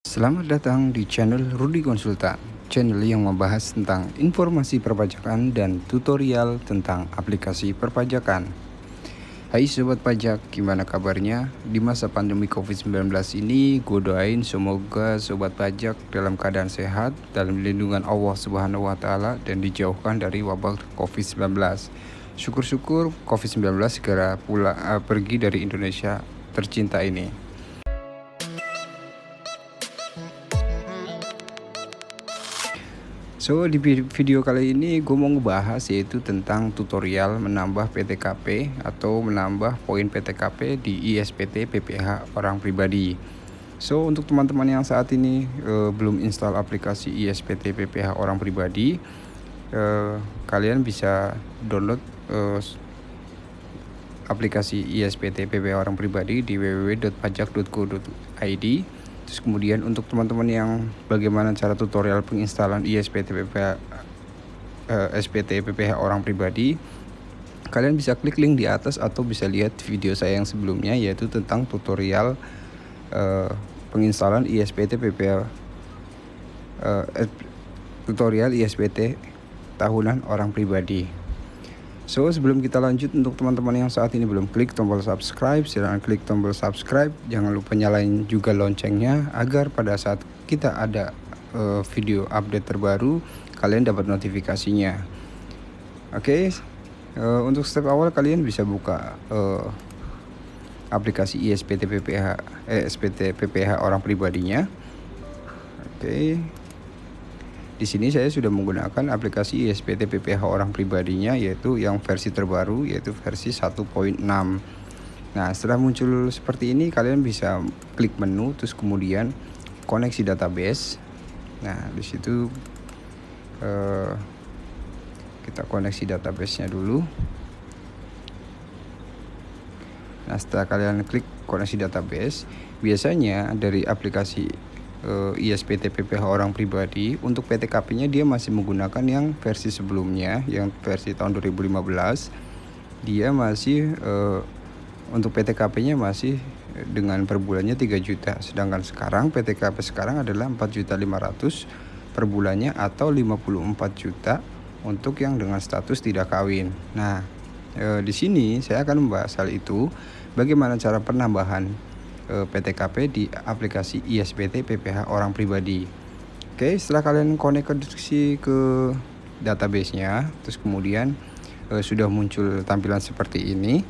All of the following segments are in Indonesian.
Selamat datang di channel Rudy Konsultan, channel yang membahas tentang informasi perpajakan dan tutorial tentang aplikasi perpajakan. Hai Sobat Pajak, gimana kabarnya? Di masa pandemi COVID-19 ini, gue doain semoga Sobat Pajak dalam keadaan sehat, dalam lindungan Allah Subhanahu wa Ta'ala, dan dijauhkan dari wabah COVID-19. Syukur-syukur COVID-19 segera pergi dari Indonesia tercinta ini. So di video kali ini gue mau ngebahas yaitu tentang tutorial menambah PTKP atau menambah poin PTKP di ISPT PPH orang pribadi. So untuk teman-teman yang saat ini belum install aplikasi ISPT PPH orang pribadi, kalian bisa download aplikasi ISPT PPH orang pribadi di www.pajak.go.id. Terus kemudian untuk teman-teman yang bagaimana cara tutorial penginstalan ISPT PPH orang pribadi, kalian bisa klik link di atas atau bisa lihat video saya yang sebelumnya yaitu tentang tutorial penginstalan ISPT PPH tutorial ISPT tahunan orang pribadi. So sebelum kita lanjut, untuk teman-teman yang saat ini belum klik tombol subscribe, silahkan klik tombol subscribe. Jangan lupa nyalain juga loncengnya agar pada saat kita ada video update terbaru kalian dapat notifikasinya. Oke, untuk step awal kalian bisa buka aplikasi ISPT PPH orang pribadinya. Oke. Di sini saya sudah menggunakan aplikasi ISPT PPH orang pribadinya, yaitu yang versi terbaru, yaitu versi 1.6. Nah, setelah muncul seperti ini, kalian bisa klik menu, terus kemudian koneksi database. Nah, di situ kita koneksi database-nya dulu. Nah, setelah kalian klik koneksi database, biasanya dari aplikasi ISPT PPH orang pribadi untuk PTKP-nya dia masih menggunakan yang versi sebelumnya, yang versi tahun 2015. Dia masih untuk PTKP-nya masih dengan per bulannya 3 juta. Sedangkan sekarang PTKP sekarang adalah 4.500.000 per bulannya atau 54 juta untuk yang dengan status tidak kawin. Nah, di sini saya akan membahas hal itu, bagaimana cara penambahan PTKP di aplikasi ISPT PPH orang pribadi. Oke, setelah kalian koneksi ke database-nya, terus kemudian sudah muncul tampilan seperti ini,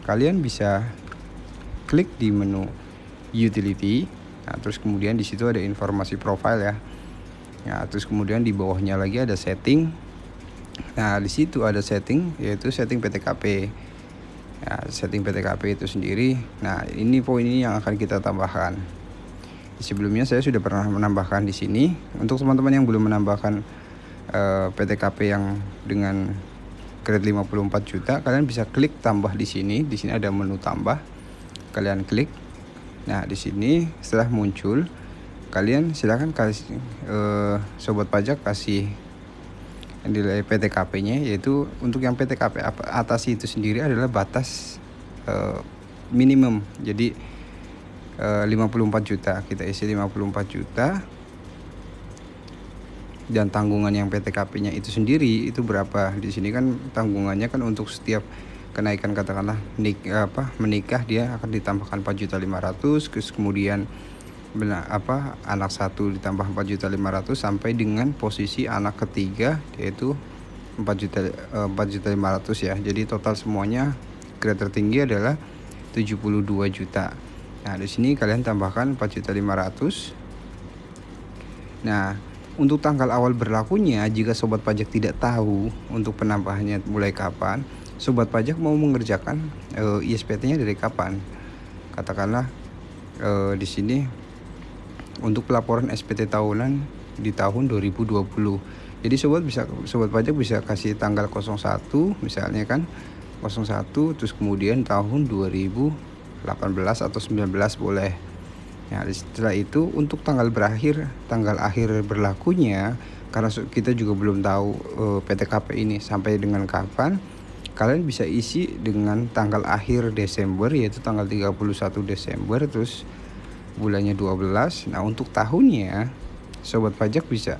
kalian bisa klik di menu utility. Nah, terus kemudian di situ ada informasi profile ya. Nah, terus kemudian di bawahnya lagi ada setting. Nah, di situ ada setting, yaitu setting PTKP. Ya, setting PTKP itu sendiri. Nah, ini poin ini yang akan kita tambahkan. Sebelumnya saya sudah pernah menambahkan di sini. Untuk teman-teman yang belum menambahkan PTKP yang dengan grade 54 juta, kalian bisa klik tambah di sini. Di sini ada menu tambah. Kalian klik. Nah, di sini setelah muncul, kalian silakan kasih sobat pajak kasih nilai PTKP-nya, yaitu untuk yang PTKP atas itu sendiri adalah batas minimum. Jadi 54 juta. Kita isi 54 juta. Dan tanggungan yang PTKP-nya itu sendiri itu berapa? Di sini kan tanggungannya kan untuk setiap kenaikan, katakanlah menikah dia akan ditambahkan 4.500.000, terus kemudian anak satu ditambah 4.500.000 sampai dengan posisi anak ketiga yaitu 4.500.000 ya. Jadi total semuanya grade tertinggi adalah 72 juta. Nah, di sini kalian tambahkan 4.500.000. Nah, untuk tanggal awal berlakunya, jika sobat pajak tidak tahu untuk penambahannya mulai kapan, sobat pajak mau mengerjakan ISPT-nya dari kapan? Katakanlah di sini untuk pelaporan SPT tahunan di tahun 2020. Jadi sobat pajak bisa kasih tanggal 01 misalnya kan, 01 terus kemudian tahun 2018 atau 19 boleh. Nah, setelah itu untuk tanggal akhir berlakunya, karena kita juga belum tahu PTKP ini sampai dengan kapan, kalian bisa isi dengan tanggal akhir Desember, yaitu tanggal 31 Desember terus bulannya 12. Nah, untuk tahunnya sobat pajak bisa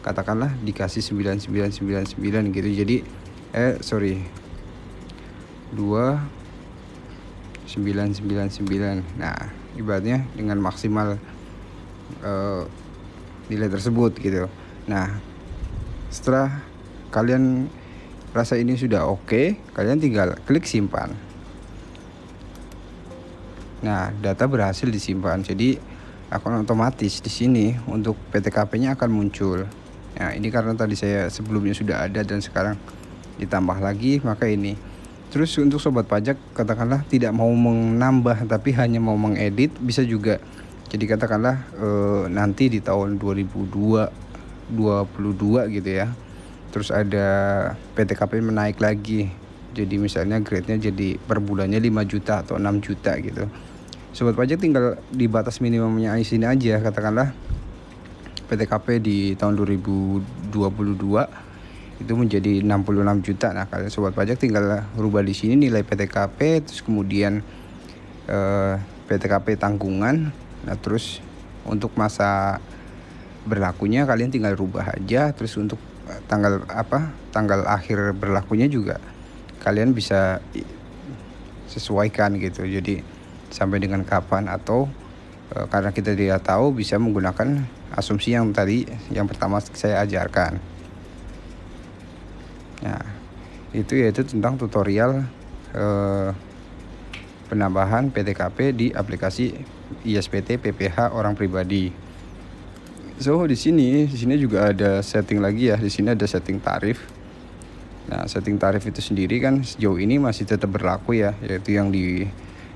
katakanlah dikasih 9999 gitu. Jadi 2999. Nah, ibaratnya dengan maksimal nilai tersebut gitu. Nah, setelah kalian rasa ini sudah oke, kalian tinggal klik simpan. Nah, data berhasil disimpan. Jadi akan otomatis di sini untuk PTKP-nya akan muncul. Nah, ini karena tadi saya sebelumnya sudah ada dan sekarang ditambah lagi, maka ini. Terus untuk sobat pajak katakanlah tidak mau menambah tapi hanya mau mengedit, bisa juga. Jadi katakanlah nanti di tahun 2022 gitu ya. Terus ada PTKP menaik lagi. Jadi misalnya grade-nya jadi per bulannya 5 juta atau 6 juta gitu. Sobat pajak tinggal di batas minimumnya di sini aja, katakanlah PTKP di tahun 2022 itu menjadi 66 juta. Nah, kalian sobat pajak tinggal rubah di sini nilai PTKP, terus kemudian PTKP tanggungan. Nah, terus untuk masa berlakunya kalian tinggal rubah aja. Terus untuk tanggal akhir berlakunya juga kalian bisa sesuaikan gitu. Jadi sampai dengan kapan, atau karena kita tidak tahu, bisa menggunakan asumsi yang tadi yang pertama saya ajarkan. Nah, itu yaitu tentang tutorial penambahan PTKP di aplikasi ISPT PPH orang pribadi. So di sini juga ada setting lagi ya. Di sini ada setting tarif. Nah, setting tarif itu sendiri kan sejauh ini masih tetap berlaku ya, yaitu yang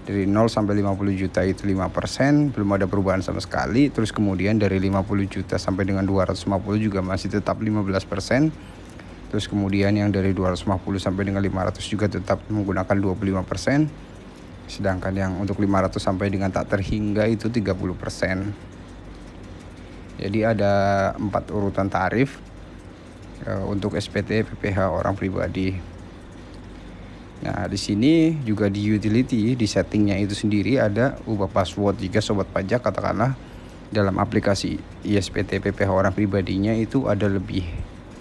dari 0 sampai 50 juta itu 5%, belum ada perubahan sama sekali. Terus kemudian dari 50 juta sampai dengan 250 juga masih tetap 15%. Terus kemudian yang dari 250 sampai dengan 500 juga tetap menggunakan 25%. Sedangkan yang untuk 500 sampai dengan tak terhingga itu 30%. Jadi ada 4 urutan tarif untuk SPT PPH orang pribadi. Nah, di sini juga di utility, di settingnya itu sendiri ada ubah password. Jika sobat pajak katakanlah dalam aplikasi ISPT PPH orang pribadinya itu ada lebih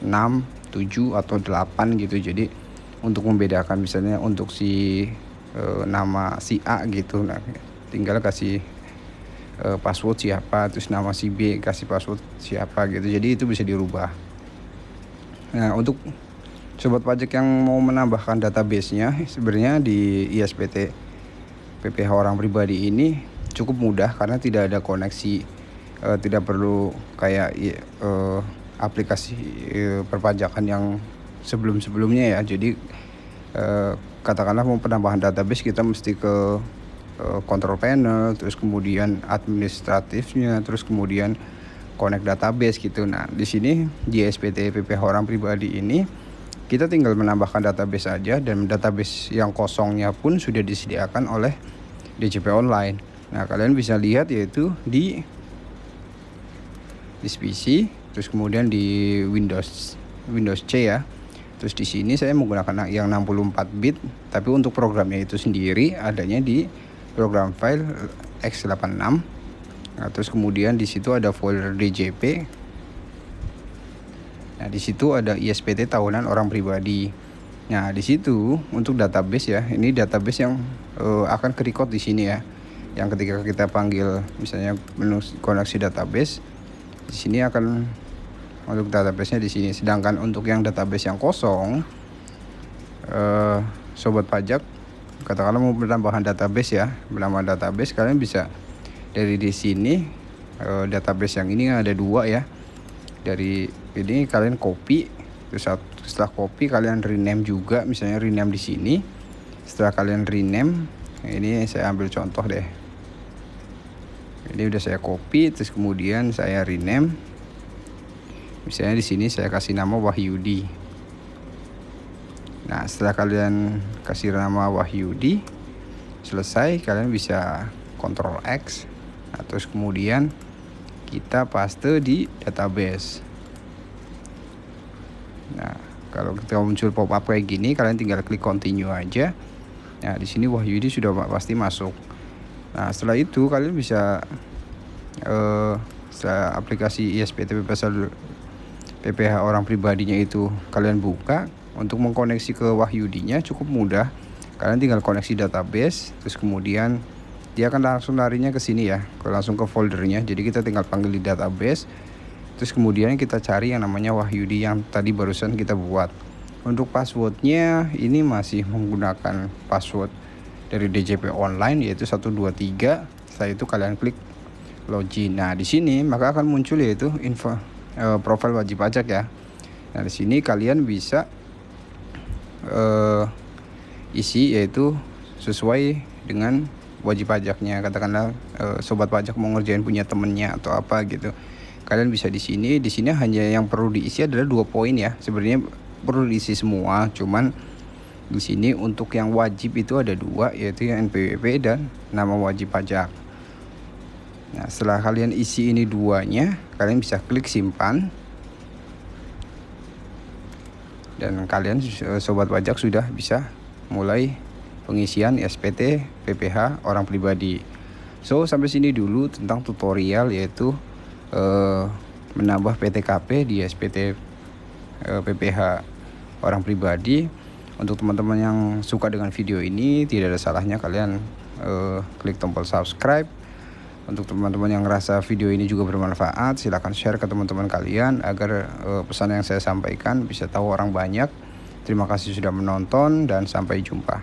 6, 7 atau 8 gitu. Jadi untuk membedakan misalnya untuk si nama si A gitu, nah tinggal kasih password siapa, terus nama si B kasih password siapa gitu. Jadi itu bisa dirubah. Nah, untuk sobat pajak yang mau menambahkan database-nya, sebenarnya di ISPT PPH orang pribadi ini cukup mudah karena tidak ada koneksi, tidak perlu kayak aplikasi perpajakan yang sebelumnya ya. Jadi katakanlah mau penambahan database, kita mesti ke control panel, terus kemudian administratifnya, terus kemudian connect database gitu. Nah, di sini di ISPT PPH orang pribadi ini kita tinggal menambahkan database saja, dan database yang kosongnya pun sudah disediakan oleh DJP Online. Nah, kalian bisa lihat yaitu di PC, terus kemudian di Windows C ya. Terus di sini saya menggunakan yang 64 bit, tapi untuk programnya itu sendiri adanya di program file x86. Nah, terus kemudian di situ ada folder DJP. Nah, di situ ada ISPT tahunan orang pribadi. Nah, di situ untuk database ya, ini database yang akan ke-record di sini ya. Yang ketika kita panggil misalnya menu koneksi database, di sini akan untuk database-nya di sini. Sedangkan untuk yang database yang kosong, sobat pajak katakanlah mau penambahan database ya, penambahan database, kalian bisa dari di sini. Database yang ini ada 2 ya. Dari ini kalian copy, terus setelah copy kalian rename juga, misalnya rename di sini. Setelah kalian rename, ini saya ambil contoh deh. Ini udah saya copy, terus kemudian saya rename. Misalnya di sini saya kasih nama Wahyudi. Nah, setelah kalian kasih nama Wahyudi, selesai, kalian bisa Ctrl X. Nah, terus kemudian kita paste di database. Nah, kalau kita muncul pop up kayak gini, kalian tinggal klik continue aja. Nah, di sini Wahyudi sudah pasti masuk. Nah, setelah itu kalian bisa setelah aplikasi ISPTP pasal PPH orang pribadinya itu kalian buka, untuk mengkoneksi ke Wahyudinya cukup mudah. Kalian tinggal koneksi database, terus kemudian dia akan langsung larinya ke sini ya, langsung ke foldernya. Jadi kita tinggal panggil di database, terus kemudian kita cari yang namanya Wahyudi yang tadi barusan kita buat. Untuk passwordnya ini masih menggunakan password dari DJP online, yaitu 123. Setelah itu kalian klik login. Nah di sini maka akan muncul yaitu info profil wajib pajak ya. Nah di sini kalian bisa isi yaitu sesuai dengan wajib pajaknya. Katakanlah sobat pajak mau ngerjain punya temennya atau apa gitu, kalian bisa di sini. Di sini hanya yang perlu diisi adalah 2 poin ya. Sebenarnya perlu diisi semua, cuman di sini untuk yang wajib itu ada 2, yaitu yang NPWP dan nama wajib pajak. Nah setelah kalian isi ini 2-nya, kalian bisa klik simpan, dan kalian sobat pajak sudah bisa mulai pengisian SPT PPH orang pribadi. So sampai sini dulu tentang tutorial yaitu menambah PTKP di SPT PPH orang pribadi. Untuk teman-teman yang suka dengan video ini, tidak ada salahnya kalian klik tombol subscribe. Untuk teman-teman yang ngerasa video ini juga bermanfaat, silahkan share ke teman-teman kalian agar pesan yang saya sampaikan bisa tahu orang banyak. Terima kasih sudah menonton dan sampai jumpa.